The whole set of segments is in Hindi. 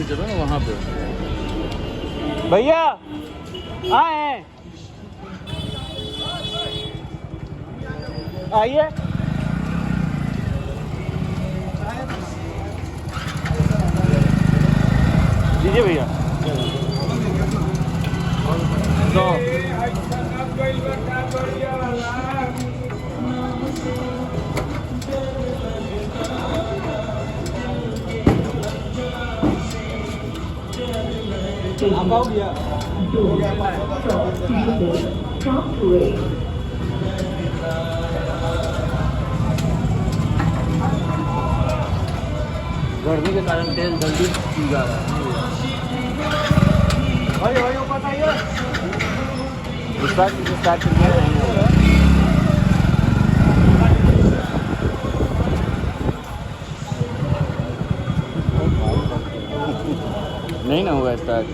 चलो ना वहाँ पे। भैया आए आइए। दीजिए भैया। तो आप आओ भैया। गर्मी के कारण तेल जल्दी पी जा रहा है। भाई भाई ऊपर आइए। स्टार्ट करके नहीं ना हुआ स्टार्ट।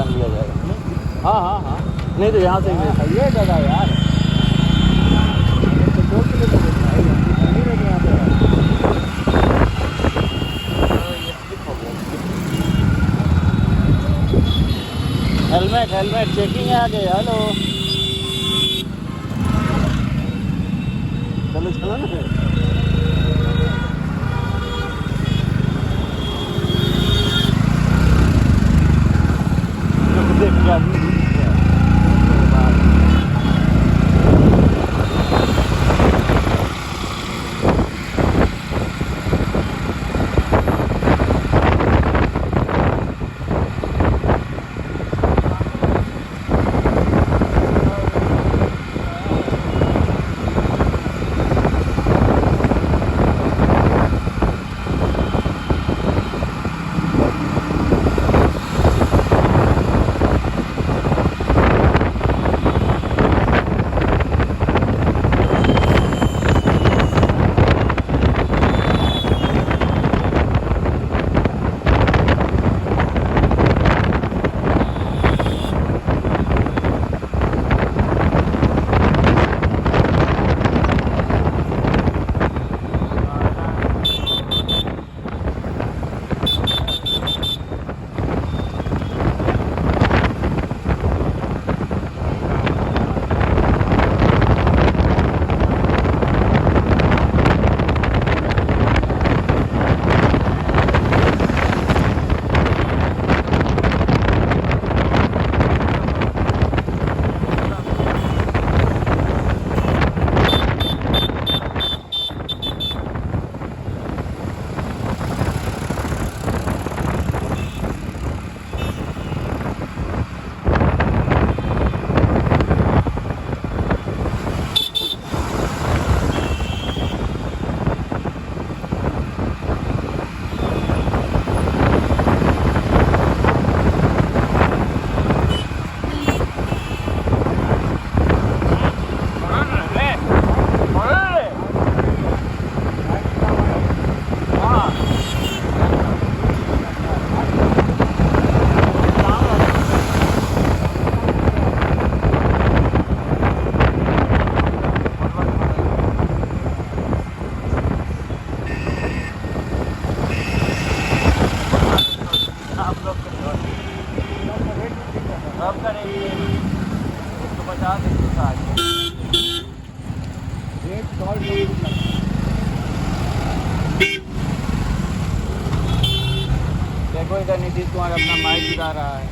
लिया जाएगा। हाँ हाँ हाँ, नहीं तो यहाँ से ये जगह यार हेलमेट हेलमेट चेकिंग है आगे। हेलो चलो चलो ना। देख क्या देखो इधर नीतीश कुमार अपना माइक गिरा रहा है।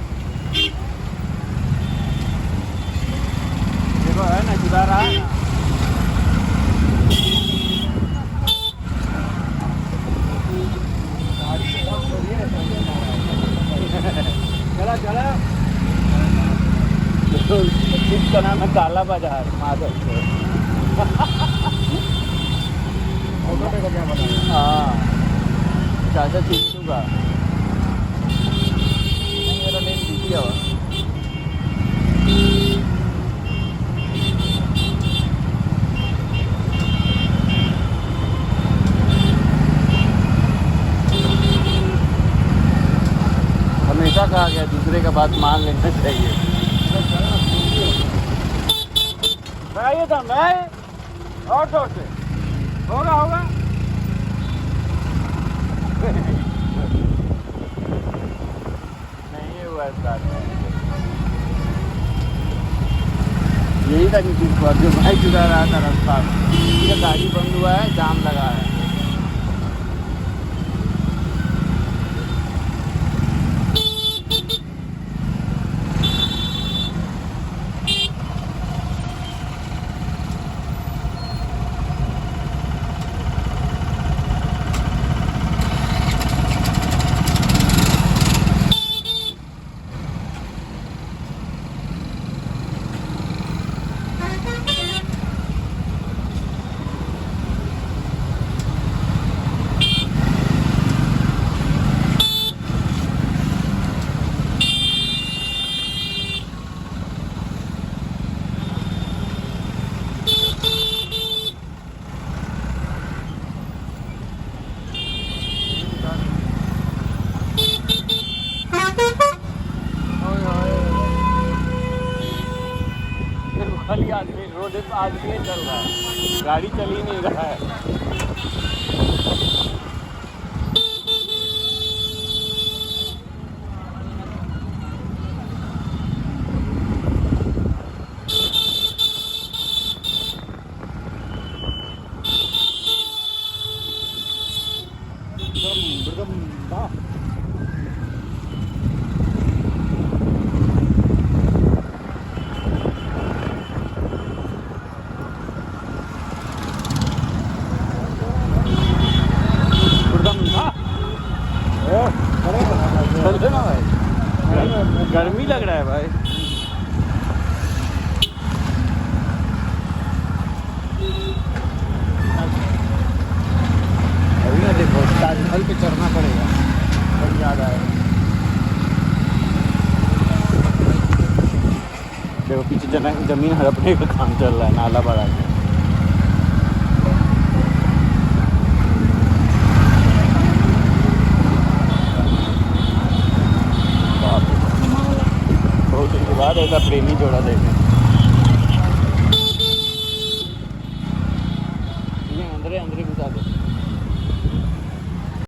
देखो है ना, गिरा रहा है ना। उसका नाम है काला बाजार माधवपुर। ऑटो पे का क्या बताया? हाँ चाचा चिंटू का नहीं, मेरा नेम दीजिए और हमेशा कहा गया दूसरे का बात मान लेना चाहिए। आइए था मैं ऑटो से होगा होगा। नहीं हुआ इस बात में। यही था कि जो भाई चुरा रहा था रास्ता में, उसका गाड़ी बंद हुआ है, जाम लगा है। खाली आदमी रोड पे आदमी चल रहा है, गाड़ी चल ही नहीं रहा है। चलो ना भाई, गर्मी लग रहा है भाई। अभी ना देखो ताजमहल पे चढ़ना पड़ेगा, बहुत याद आया। देखो पीछे जमीन हड़पने का काम चल रहा है, नाला बड़ा है। बहुत दिन के बाद ऐसा प्रेमी जोड़ा देखे। ये अंदर घुसा दे।